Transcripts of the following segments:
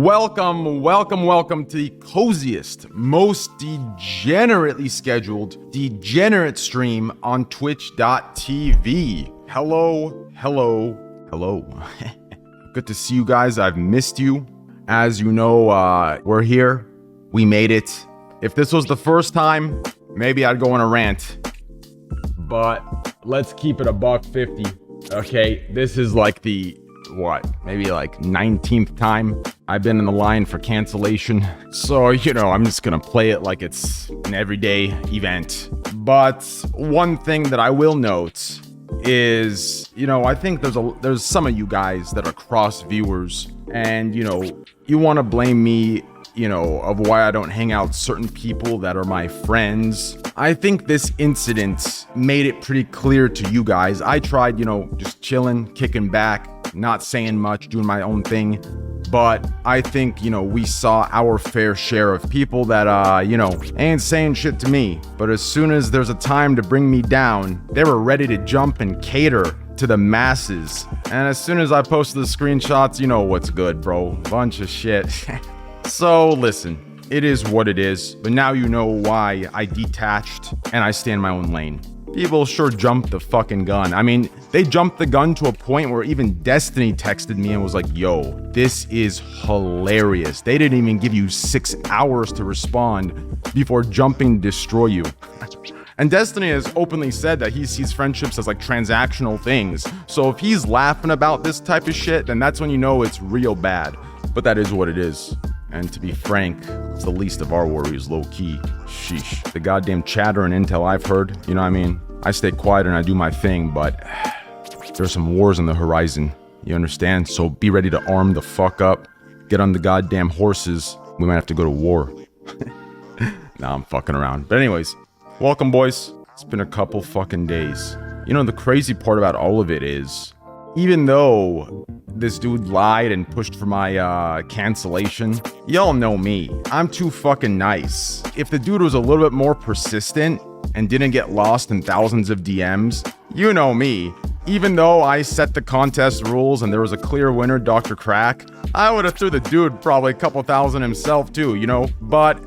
Welcome to the coziest, most degenerately scheduled, degenerate stream on twitch.tv. Hello. Good to see you guys. I've missed you. As you know, we're here. We made it. If this was the first time, maybe I'd go on a rant. But let's keep it $1.50. Okay, this is like the maybe like 19th time I've been in the line for cancellation. So, I'm just gonna play it like it's an everyday event. But one thing that I will note is, I think there's some of you guys that are cross viewers and, you want to blame me, of why I don't hang out with certain people that are my friends. I think this incident made it pretty clear to you guys. I tried, just chilling, kicking back, not saying much, doing my own thing. But I think, we saw our fair share of people that, ain't saying shit to me. But as soon as there's a time to bring me down, they were ready to jump and cater to the masses. And as soon as I posted the screenshots, you know what's good, bro. Bunch of shit. So listen, it is what it is. But now you know why I detached and I stay in my own lane. People sure jumped the fucking gun. I mean, they jumped the gun to a point where even Destiny texted me and was like, yo, this is hilarious. They didn't even give you 6 hours to respond before jumping to destroy you. And Destiny has openly said that he sees friendships as like transactional things. So if he's laughing about this type of shit, then that's when you know it's real bad. But that is what it is. And to be frank, it's the least of our worries, low-key. Sheesh. The goddamn chatter and intel I've heard, you know what I mean? I stay quiet and I do my thing, but there's some wars on the horizon. You understand? So be ready to arm the fuck up. Get on the goddamn horses. We might have to go to war. Nah, I'm fucking around. But anyways, welcome, boys. It's been a couple fucking days. The crazy part about all of it is, even though this dude lied and pushed for my cancellation, y'all know me. I'm too fucking nice. If the dude was a little bit more persistent and didn't get lost in thousands of DMs, you know me. Even though I set the contest rules and there was a clear winner, Dr. Crack, I would have threw the dude probably a couple thousand himself too, But,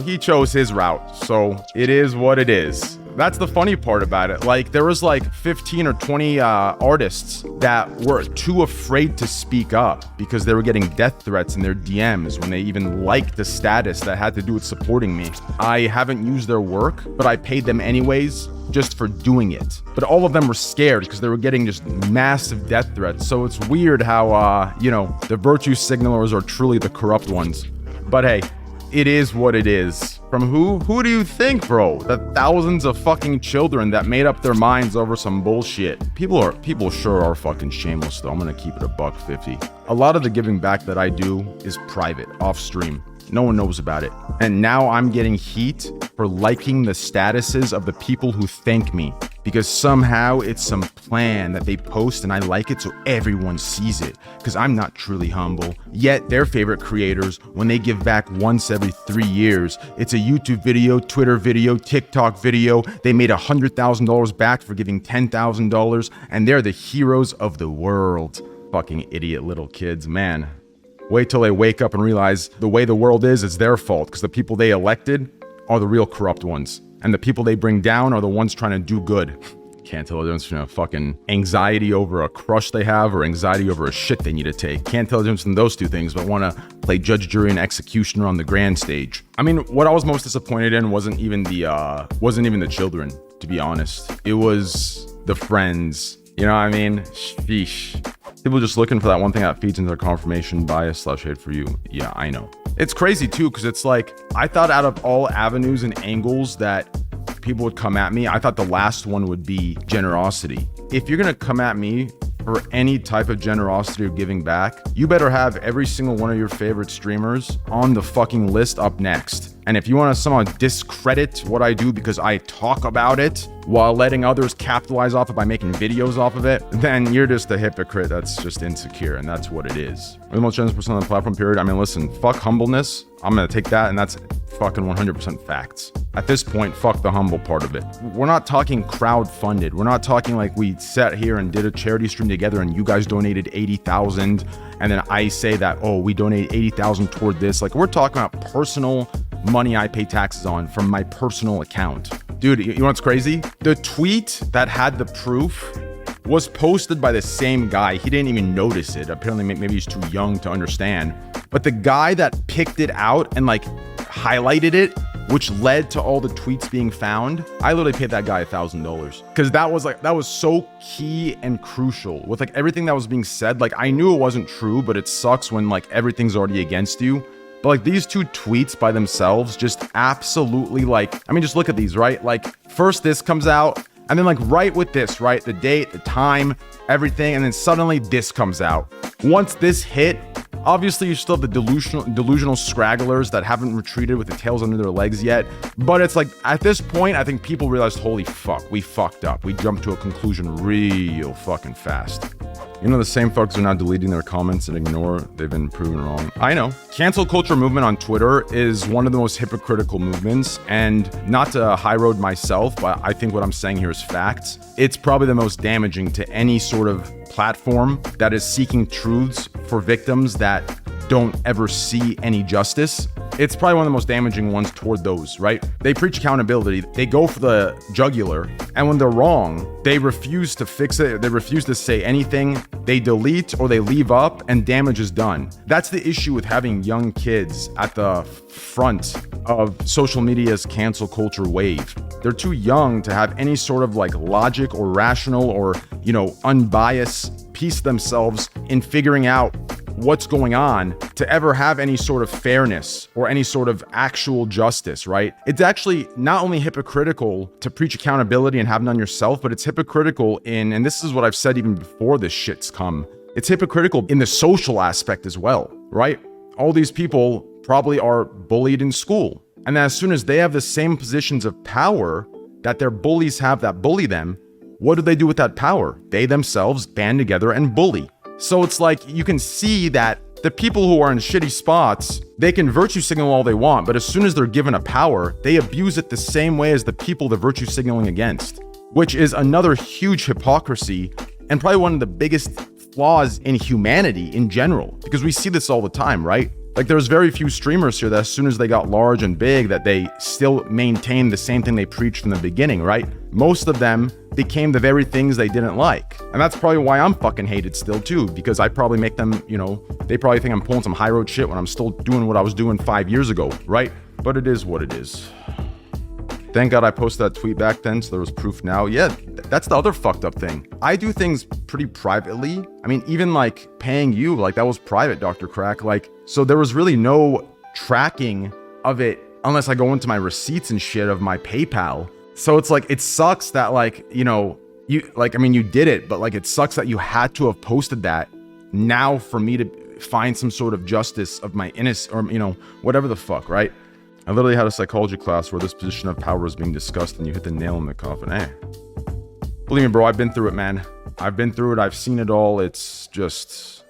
he chose his route. So it is what it is. That's the funny part about it. Like, there was like 15 or 20 artists that were too afraid to speak up because they were getting death threats in their DMs when they even liked the status that had to do with supporting me. I haven't used their work, but I paid them anyways just for doing it. But all of them were scared because they were getting just massive death threats. So it's weird how, the virtue signalers are truly the corrupt ones. But hey, it is what it is. From who? Who do you think, bro? The thousands of fucking children that made up their minds over some bullshit. People sure are fucking shameless though. I'm gonna keep it $1.50. A lot of the giving back that I do is private, off stream. No one knows about it. And now I'm getting heat for liking the statuses of the people who thank me. Because somehow it's some plan that they post and I like it so everyone sees it. Because I'm not truly humble. Yet their favorite creators, when they give back once every 3 years, it's a YouTube video, Twitter video, TikTok video. They made $100,000 back for giving $10,000 and they're the heroes of the world. Fucking idiot little kids, man. Wait till they wake up and realize the way the world is, it's their fault because the people they elected are the real corrupt ones. And the people they bring down are the ones trying to do good. Can't tell the difference between fucking anxiety over a crush they have or anxiety over a shit they need to take. Can't tell the difference between those two things, but want to play judge, jury, and executioner on the grand stage. I mean, what I was most disappointed in wasn't even the children, to be honest. It was the friends. You know what I mean? Sheesh. People just looking for that one thing that feeds into their confirmation bias / hate for you. Yeah, I know. It's crazy too, because it's like, I thought out of all avenues and angles that people would come at me, I thought the last one would be generosity. If you're gonna come at me for any type of generosity or giving back, you better have every single one of your favorite streamers on the fucking list up next. And if you want to somehow discredit what I do because I talk about it while letting others capitalize off it by making videos off of it, then you're just a hypocrite that's just insecure, and that's what it is. We're the most generous person on the platform, period. I mean, listen, fuck humbleness. I'm going to take that, and that's fucking 100% facts. At this point, fuck the humble part of it. We're not talking crowd-funded. We're not talking like we sat here and did a charity stream together and you guys donated 80,000 and then I say that, oh, we donated 80,000 toward this. Like, we're talking about personal money I pay taxes on from my personal account. Dude, you know what's crazy? The tweet that had the proof was posted by the same guy. He didn't even notice it. Apparently, maybe he's too young to understand. But the guy that picked it out and like highlighted it, which led to all the tweets being found, I literally paid that guy $1,000 because that was so key and crucial with like everything that was being said. Like, I knew it wasn't true, but it sucks when like everything's already against you. But like these two tweets by themselves just absolutely like, I mean, just look at these, right? Like first this comes out and then like right with this, right? The date, the time, everything. And then suddenly this comes out. Once this hit, obviously you still have the delusional scragglers that haven't retreated with the tails under their legs yet. But it's like at this point, I think people realized, holy fuck, we fucked up. We jumped to a conclusion real fucking fast. You know, the same fucks are now deleting their comments and ignore they've been proven wrong. I know. Cancel culture movement on Twitter is one of the most hypocritical movements, and not to high road myself, but I think what I'm saying here is facts. It's probably the most damaging to any sort of platform that is seeking truths for victims that don't ever see any justice. It's probably one of the most damaging ones toward those, right? They preach accountability. They go for the jugular. And when they're wrong, they refuse to fix it. They refuse to say anything. They delete or they leave up and damage is done. That's the issue with having young kids at the front of social media's cancel culture wave. They're too young to have any sort of like logic or rational or, you know, unbiased piece themselves in figuring out what's going on to ever have any sort of fairness or any sort of actual justice, right? It's actually not only hypocritical to preach accountability and have none yourself, but it's hypocritical in, and this is what I've said even before this shit's come, it's hypocritical in the social aspect as well, right? All these people probably are bullied in school. And as soon as they have the same positions of power that their bullies have that bully them, what do they do with that power? They themselves band together and bully. So it's like you can see that the people who are in shitty spots, they can virtue signal all they want, but as soon as they're given a power, they abuse it the same way as the people they're virtue signaling against, which is another huge hypocrisy and probably one of the biggest flaws in humanity in general, because we see this all the time, right? Like there's very few streamers here that as soon as they got large and big, that they still maintain the same thing they preached from the beginning, right? Most of them became the very things they didn't like. And that's probably why I'm fucking hated still too, because I probably make them, you know, they probably think I'm pulling some high road shit when I'm still doing what I was doing 5 years ago, right? But it is what it is. Thank God I posted that tweet back then, so there was proof now. Yeah, that's the other fucked up thing. I do things pretty privately. I mean, even like paying you, like that was private, Dr. Crack. Like, so there was really no tracking of it unless I go into my receipts and shit of my PayPal. So it's like, it sucks that like, you know, you like, I mean, you did it, but like, it sucks that you had to have posted that now for me to find some sort of justice of my innocence or, you know, whatever the fuck, right? I literally had a psychology class where this position of power was being discussed and you hit the nail in the coffin. Hey, believe me, bro, I've been through it, man. I've been through it. I've seen it all. It's just